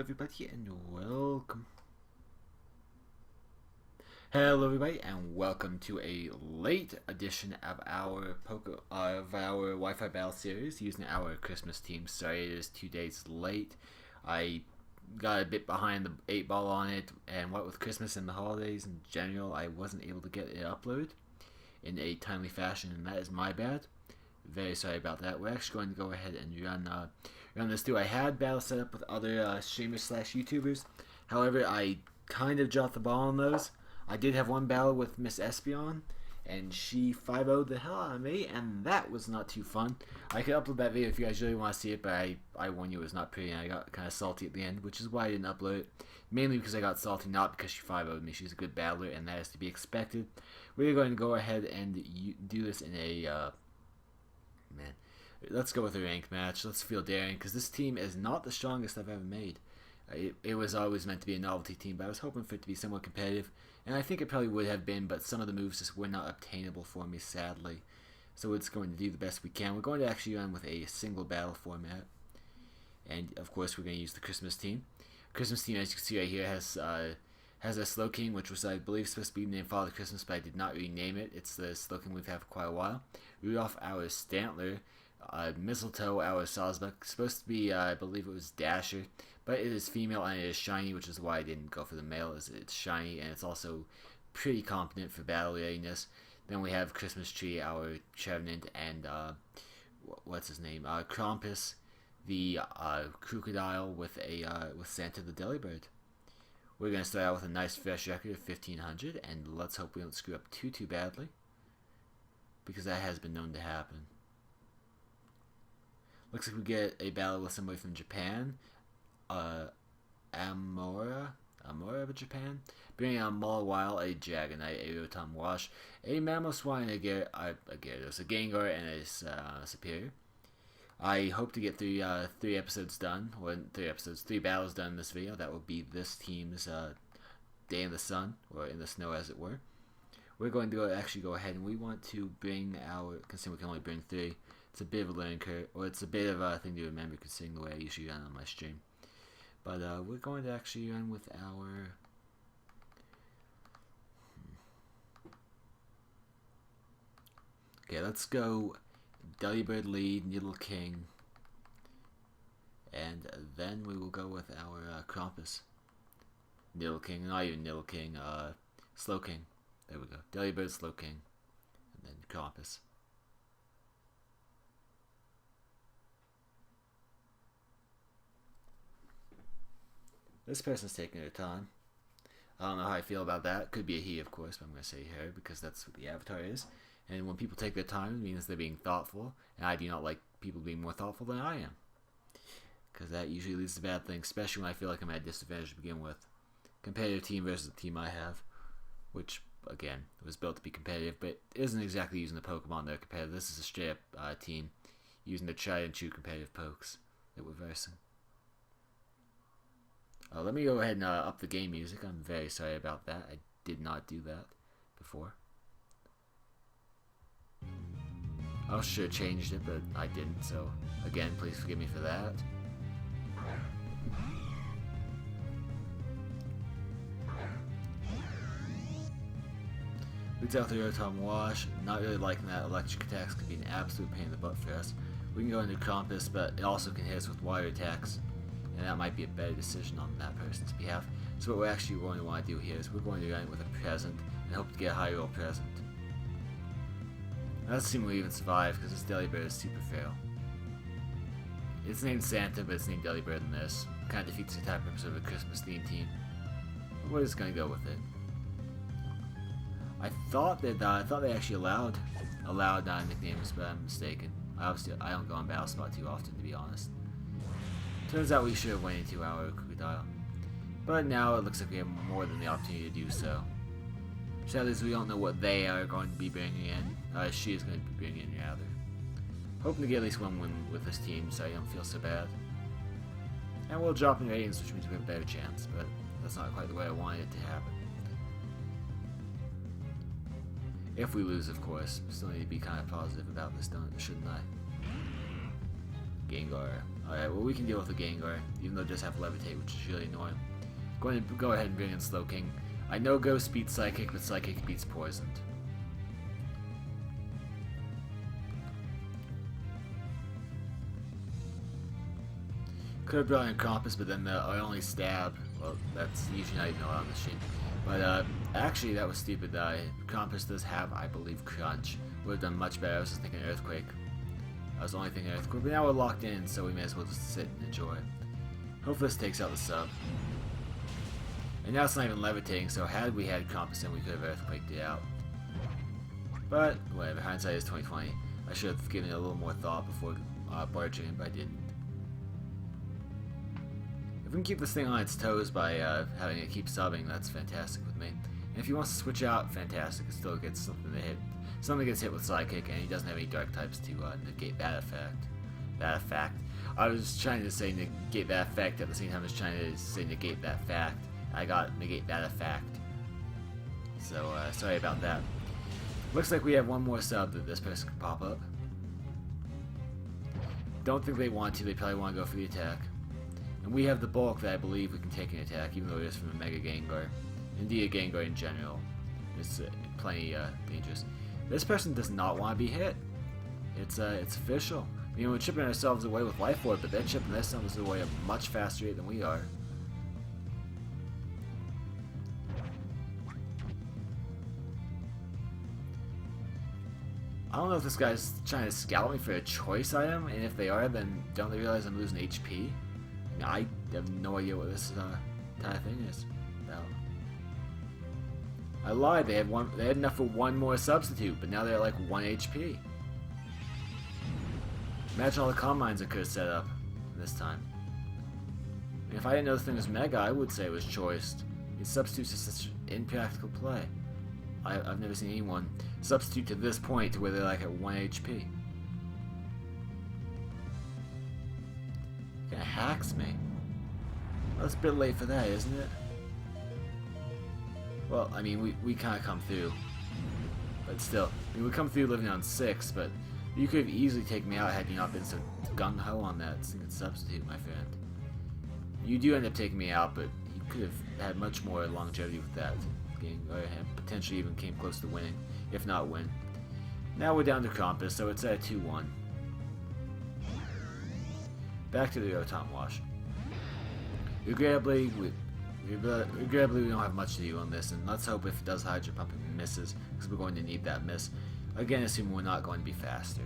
everybody, and welcome. Hello, everybody, and welcome to a late edition of our Wi-Fi Battle series using our Christmas team. Sorry, it is 2 days late. I got a bit behind the 8 ball on it, and what with Christmas and the holidays in general, I wasn't able to get it uploaded in a timely fashion, and that is my bad. Very sorry about that. We're actually going to go ahead and run this through. I had battle set up with other streamers slash YouTubers. However, I kind of dropped the ball on those. I did have one battle with Miss Espion, and she 5-0'd the hell out of me, and that was not too fun. I could upload that video if you guys really want to see it, but I warn you it was not pretty, and I got kind of salty at the end, which is why I didn't upload it. Mainly because I got salty, not because she 5-0'd me. She's a good battler, and that is to be expected. We're going to go ahead and do this in a... Man, let's go with a ranked match. Let's feel daring, because this team is not the strongest I've ever made. It was always meant to be a novelty team, but I was hoping for it to be somewhat competitive, and I think it probably would have been, but some of the moves just were not obtainable for me, sadly. So we're just going to do the best we can. We're going to actually run with a single battle format, and of course we're going to use the Christmas team. Christmas team, as you can see right here, has a Slowking, which was, I believe, supposed to be named Father Christmas, but I did not rename it. It's the Slowking we've had for quite a while. Rudolph, our Stantler. Mistletoe, our Sawsbuck. Supposed to be, I believe it was Dasher, but it is female and it is shiny, which is why I didn't go for the male, as it's shiny and it's also pretty competent for battle readiness. Then we have Christmas Tree, our Trevenant, and what's his name? Krampus, the crocodile with Santa the Delibird. We're going to start out with a nice fresh record of 1500, and let's hope we don't screw up too badly, because that has been known to happen. Looks like we get a battle with somebody from Japan, Amora of Japan, bringing on Mawile, a Dragonite, a Rotom Wash, a Mamoswine, a Gyarados, a Gengar, and a Superior. I hope to get three episodes done, or three battles done in this video. That will be this team's Day in the Sun, or in the snow as it were. We're going to actually go ahead and we want to bring our, considering we can only bring 3, it's a bit of a learning curve, or it's a bit of a thing to remember considering the way I usually run on my stream. But we're going to actually run with our... Okay, let's go Delibird lead, Nidoking, and then we will go with our Krampus. Nidoking, not even Nidoking, Slowking. There we go. Delibird, Slowking, and then Krampus. This person's taking their time. I don't know how I feel about that. Could be a he, of course, but I'm going to say her because that's what the avatar is. And when people take their time, it means they're being thoughtful. And I do not like people being more thoughtful than I am, because that usually leads to bad things, especially when I feel like I'm at a disadvantage to begin with. Competitive team versus the team I have, which, again, was built to be competitive, but isn't exactly using the Pokemon that are competitive. This is a straight-up team using the tried-and-true competitive pokes that we're versing. Let me go ahead and up the game music. I'm very sorry about that. I did not do that before. I should have changed it, but I didn't, so again, please forgive me for that. Leads out the Rotom Wash. Not really liking that. Electric attacks could be an absolute pain in the butt for us. We can go into Krampus, but it also can hit us with water attacks, and that might be a better decision on that person's behalf. So what we're actually going to want to do here is we're going to run it with a present and hope to get a high roll present. That doesn't seem we'll even survive because this Delibird is super frail. It's named Santa, but it's named Delibird in this. Kind of defeats the entire purpose of a Christmas themed team. But we're just going to go with it. I thought they actually allowed nicknames, but I'm mistaken. I don't go on Battle Spot too often, to be honest. Turns out we should have went into our crocodile, but now it looks like we have more than the opportunity to do so. Sadly, we don't know what they are going to be bringing in. She is going to be bringing in, rather. Hoping to get at least one win with this team, so I don't feel so bad. And we'll drop in ratings, which means we have a better chance, but that's not quite the way I wanted it to happen. If we lose, of course. Still need to be kind of positive about this, shouldn't I? Gengar. Alright, well we can deal with the Gengar, even though it does have Levitate, which is really annoying. Going to go ahead and bring in Slowking. I know Ghost beats Psychic, but Psychic beats Poisoned. Could have brought in Krampus, but then I only stab. Well, that's usually not even allowed on the machine. But actually, that was stupid. Krampus does have, I believe, Crunch. Would have done much better. I was just thinking Earthquake. I was only thinking Earthquake, but now we're locked in, so we may as well just sit and enjoy. Hopefully, this takes out the sub. And now it's not even levitating, so had we had Krampus in, we could have Earthquaked it out. But whatever. Hindsight is 2020. I should have given it a little more thought before barging in, but I didn't. If we can keep this thing on its toes by having it keep subbing, that's fantastic with me. And if he wants to switch out, fantastic. It still gets something to hit. Something gets hit with Psychic, and he doesn't have any Dark types to negate that effect. That fact. I was trying to say negate that effect at the same time as trying to say negate that fact. I got negate that effect. So sorry about that. Looks like we have one more sub that this person can pop up. Don't think they want to. They probably want to go for the attack. And we have the bulk that I believe we can take an attack, even though it is from a Mega Gengar. Indeed, a Gengar in general is plenty dangerous. This person does not want to be hit. It's official. You know, we're chipping ourselves away with Life Orb, but they're chipping themselves away at a much faster rate than we are. I don't know if this guy's trying to scout me for a choice item, and if they are, then don't they realize I'm losing HP? I have no idea what this kind of thing is about. I lied. They had enough for one more substitute, but now they're at like 1 HP. Imagine all the combines I could have set up this time. And if I didn't know this thing was Mega, I would say it was choiced. These substitutes are such impractical play. I've never seen anyone substitute to this point to where they're like at 1 HP. Kinda hacks me. Well, it's a bit late for that, isn't it? Well, I mean, we kinda come through. But still, I mean, we come through living on 6, but you could have easily taken me out had you not been so gung-ho on that single substitute, my friend. You do end up taking me out, but you could have had much more longevity with that game, or potentially even came close to winning, if not win. Now we're down to Krampus, so it's at 2-1. Back to the Rotom Wash. Regrettably, we don't have much to do on this, and let's hope if it does Hydro Pump it misses, because we're going to need that miss. Again, assuming we're not going to be faster.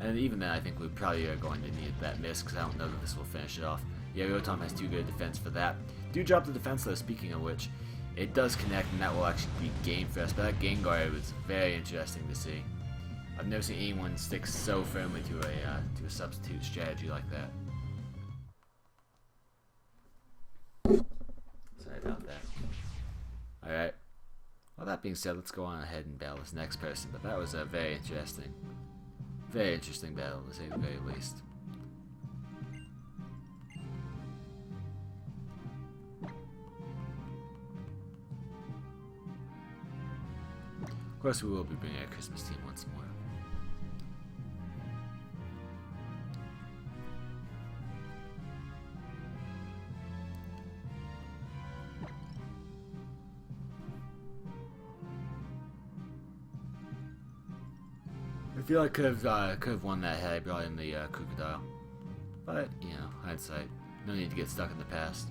And even then, I think we probably are going to need that miss, because I don't know that this will finish it off. Yeah, Rotom has too good a defense for that. Do drop the defense though, speaking of which. It does connect, and that will actually be game for us, but that Gengar was very interesting to see. I've never seen anyone stick so firmly to a substitute strategy like that. Sorry about that. Alright. Well, that being said, let's go on ahead and battle this next person, but that was a very interesting battle, to say the very least. Of course, we will be bringing our Christmas team once more. I feel I could have won that had I brought in the Crocodile, but you know, hindsight. No need to get stuck in the past.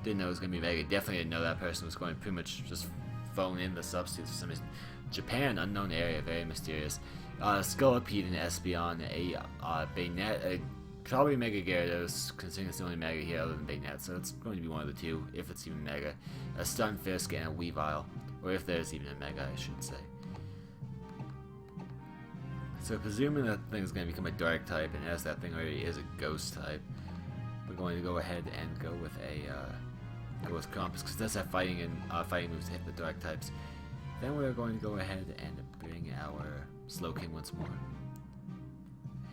Didn't know it was gonna be Mega. Definitely didn't know that person was going to pretty much just phone in the substitutes for some reason. Japan, unknown area, very mysterious. Scolipede and Espeon, a Baynet, probably Mega Gyarados, considering it's the only Mega here other than Baynet, so it's going to be one of the two, if it's even Mega. A Stunfisk and a Weavile, or if there's even a Mega, I should say. So presuming that thing's going to become a Dark type, and as that thing already is a Ghost type, we're going to go ahead and go with Krampus, because it does have fighting moves to hit the Dark types. Then we're going to go ahead and bring our Slowking once more.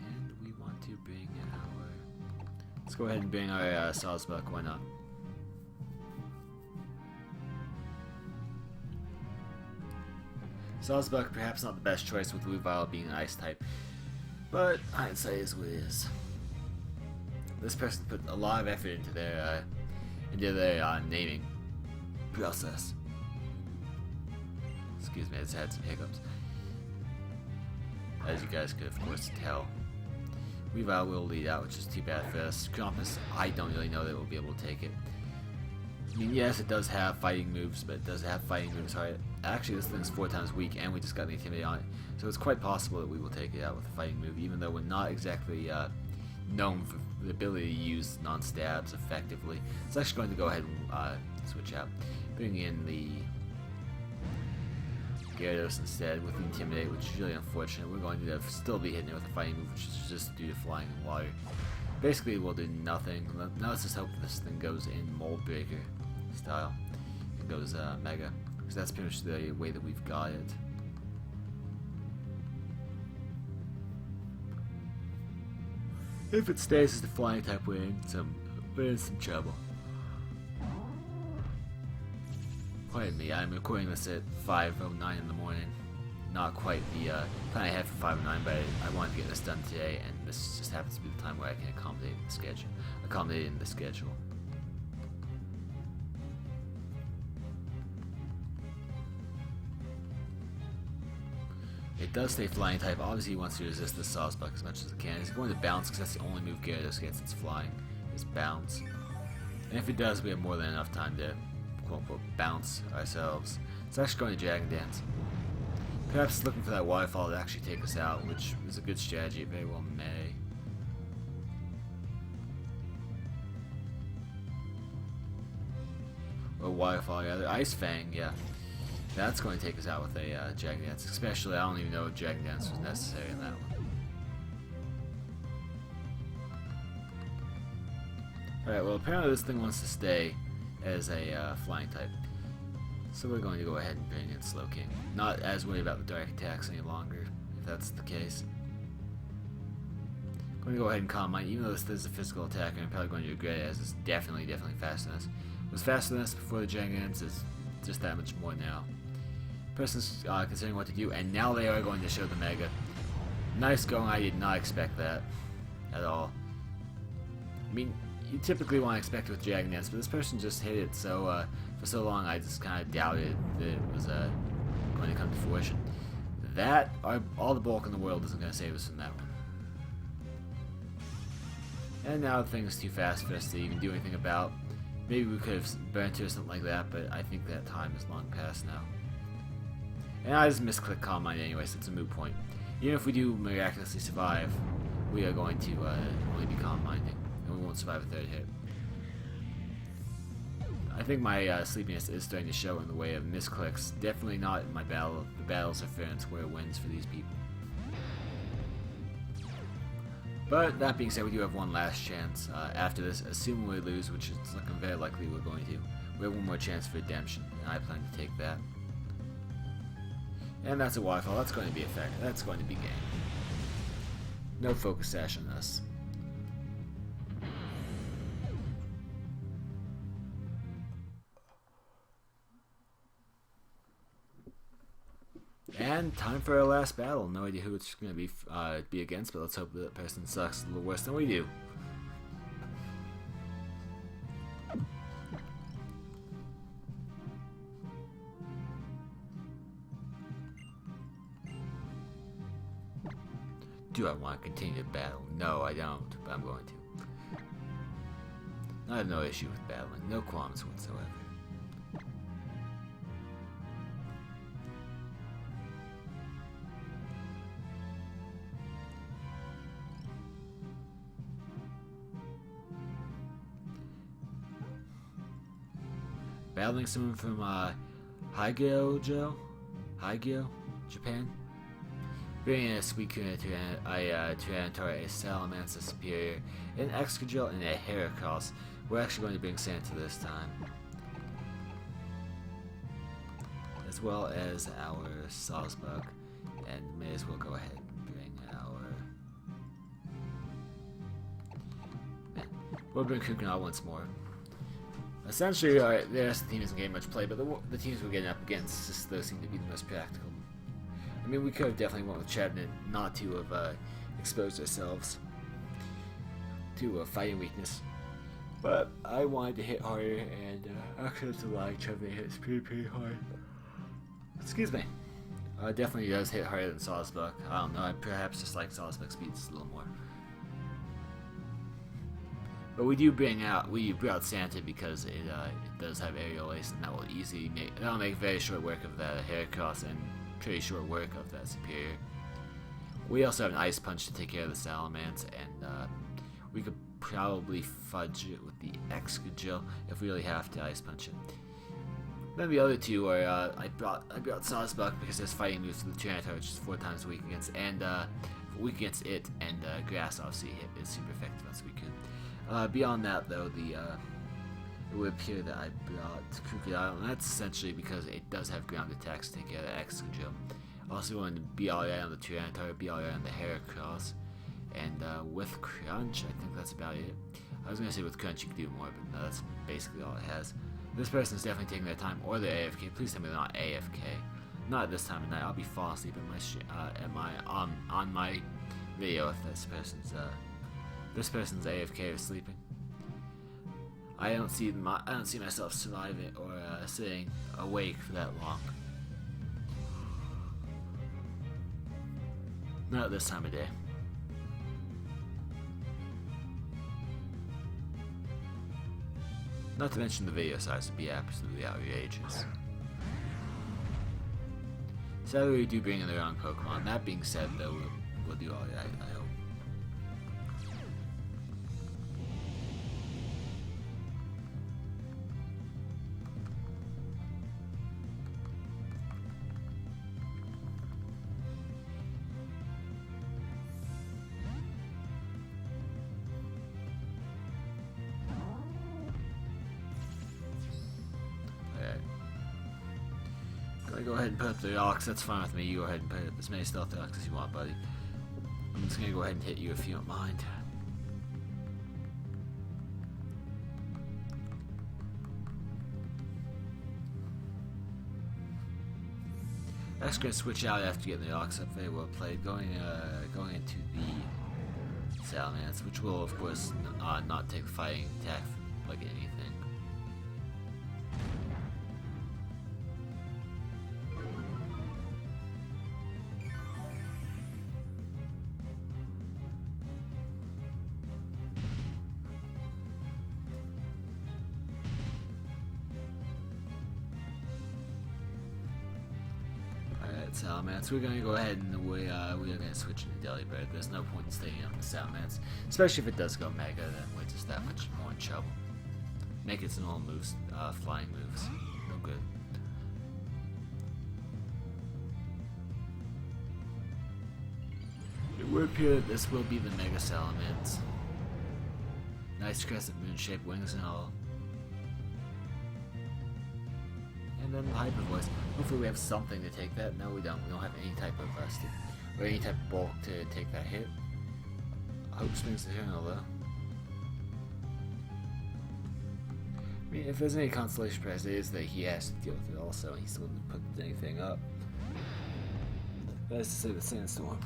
And we want to bring our... Let's go ahead and bring our Sawsbuck, why not? Sawsbuck, perhaps not the best choice with Weavile being an Ice type. But hindsight is what it is. This person put a lot of effort into their naming process. Excuse me, I just had some hiccups. As you guys could, of course, tell. Weavile will lead out, which is too bad for us. Krampus, I don't really know that we'll be able to take it. I mean, yes, it does have fighting moves, but it does have fighting moves. Right? Actually, this thing's 4 times weak, and we just got the Intimidate on it. So it's quite possible that we will take it out with a fighting move, even though we're not exactly known for the ability to use non-stabs effectively. It's actually going to go ahead and switch out. Bring in the Gyarados instead with the Intimidate, which is really unfortunate. We're going to still be hitting it with a fighting move, which is just due to flying in water. Basically, we'll do nothing. Now let's just hope this thing goes in Mold Breaker style. It goes Mega, because that's pretty much the way that we've got it. If it stays as the flying type, we're in some trouble. Pardon me, I'm recording this at 5:09 in the morning. Not quite the plan I had for 5:09, but I wanted to get this done today, and this just happens to be the time where I can accommodate in the schedule. It does stay flying type. Obviously, he wants to resist the Sawsbuck as much as it can. He's going to bounce because that's the only move Gyarados gets that's flying, is bounce. And if it does, we have more than enough time to quote-unquote bounce ourselves. It's actually going to Dragon Dance. Perhaps looking for that waterfall to actually take us out, which is a good strategy. It very well may. Or waterfall, yeah. Ice Fang, yeah. That's going to take us out with a Dragon Dance. Especially, I don't even know if Dragon Dance was necessary in that one. Alright, well apparently this thing wants to stay as a flying type. So we're going to go ahead and bring in Slowking. Not as worried about the dark attacks any longer, if that's the case. I'm going to go ahead and Calm Mind, even though this is a physical attack, I'm probably going to regret it, as it's definitely faster than us. It was faster than us before the Dragon Dance, it's just that much more now. Person's considering what to do, and now they are going to show the Mega. Nice going, I did not expect that at all. I mean, you typically want to expect it with Dragon Dance, but this person just hit it so for so long I just kind of doubted that it was going to come to fruition. That, all the bulk in the world isn't going to save us from that one. And now the thing is too fast for us to even do anything about. Maybe we could have burnt it or something like that, but I think that time is long past now. And I just misclicked Calm Mind anyway, so it's a moot point. Even if we do miraculously survive, we are going to only be Calm Minding, and we won't survive a third hit. I think my sleepiness is starting to show in the way of misclicks. Definitely not in my battle. The battles are fair and square wins for these people. But that being said, we do have one last chance after this, assuming we lose, which is looking very likely we're going to. We have one more chance for redemption, and I plan to take that. And that's a waterfall. That's going to be effective. That's going to be game. No focus sash on us. And time for our last battle. No idea who it's going to be against, but let's hope that person sucks a little worse than we do. Do I want to continue to battle? No, I don't, but I'm going to. I have no issue with battling. No qualms whatsoever. Battling someone from Haigyo, Japan. Bringing a Suicune, a Tyranitar, a Salamancer Superior, an Excadrill, and a Heracross. We're actually going to bring Santa this time. As well as our Sawsbuck. And may as well go ahead and bring our... We'll bring Kukunaw once more. Essentially, the rest of the team isn't getting much play, but the teams we're getting up against, those seem to be the most practical. I mean, we could have definitely went with Chadnut, not to have expose ourselves to a fighting weakness. But I wanted to hit harder, and actually the lag Chevy hits pretty hard. Excuse me. Definitely does hit harder than Salzbuck. I don't know, I perhaps just like Salzbuck's speeds a little more. But we brought out Santa because it does have aerial ace, and that will that'll make very short work of that Heracross and pretty short work of that Superior. We also have an Ice Punch to take care of the Salamence, and we could probably fudge it with the Excadrill if we really have to Ice Punch it. Then the other two are I brought Salzbuck because there's fighting moves with the Tyranitar, which is 4 times weak against, and weak against it, and Grass obviously is super effective on Suicune. Beyond that, though, it would appear that I brought Krookodile, and that's essentially because it does have ground attacks to take care of the Excadrill. Also going to be alright on the Tyranitar, be alright on the Heracross, and with Crunch, I think that's about it. I was going to say with Crunch you could do more, but no, that's basically all it has. This person's definitely taking their time, or they're AFK. Please tell me they're not AFK. Not at this time of night. I'll be falling asleep on my video if this person's AFK or sleeping. I don't see myself surviving or sitting awake for that long. Not at this time of day. Not to mention the video size would be absolutely outrageous. Sadly, we do bring in the wrong Pokemon. That being said, though, we'll do all right, I hope. Go ahead and put up the rocks, that's fine with me. You go ahead and put up as many stealth rocks as you want, buddy. I'm just gonna go ahead and hit you if you don't mind. That's gonna switch out after getting the rocks up. Very well played. Going into the Salamence, which will of course not take the fighting attack like anything. Salamence. We're gonna go ahead and we are gonna switch into Delibird. There's no point in staying on the Salamence, especially if it does go Mega. Then we're just that much more in trouble. Make it some normal moves, flying moves. No good. It would appear that this will be the Mega Salamence. Nice crescent moon-shaped wings and all. And then the Hyper Voice. Hopefully we have something to take that. No, we don't. We don't have any type of or any type of bulk to take that hit. Hope Springs Eternal though. I mean, if there's any consolation prize, it is that he has to deal with it also, and he still didn't put anything up. That is to say the Sandstorm.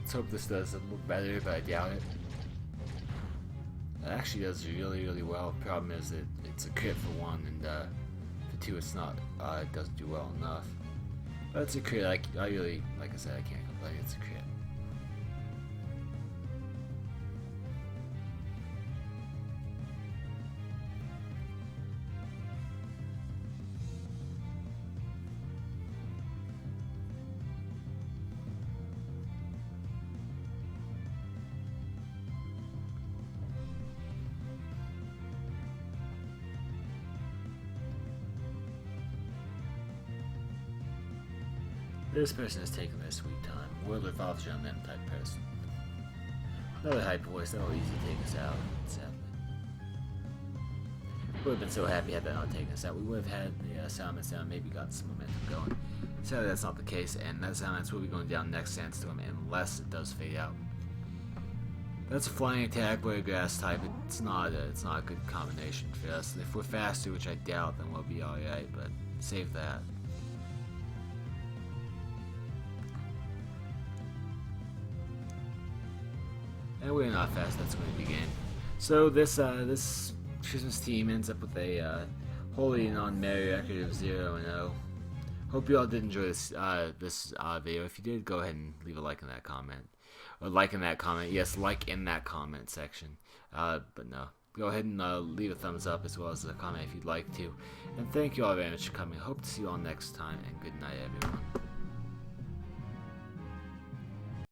Let's hope this does look better, but I doubt it. It actually does really well. Problem is that it's a crit for 1, and for 2 it's not. It doesn't do well enough. But it's a crit. Like I said, I can't complain. It's a crit. This person is taking their sweet time. World revolves around them type person. Another Hyper Voice, that'll easily take us out, sadly. Would have been so happy had that not taken us out. We would have had the Salamence down, maybe got some momentum going. Sadly, that's not the case, and that Sandstorm will be going down next Sandstorm unless it does fade out. That's a flying attack with a grass type. It's not a good combination for us. If we're faster, which I doubt, then we'll be alright, but save that. And we're not fast, that's going to begin. So this Christmas team ends up with a wholly non-merry record of 0-0. Hope you all did enjoy this video. If you did, go ahead and leave a like in that comment. Or like in that comment. Yes, like in that comment section. But no. Go ahead and leave a thumbs up as well as a comment if you'd like to. And thank you all very much for coming. Hope to see you all next time. And good night, everyone.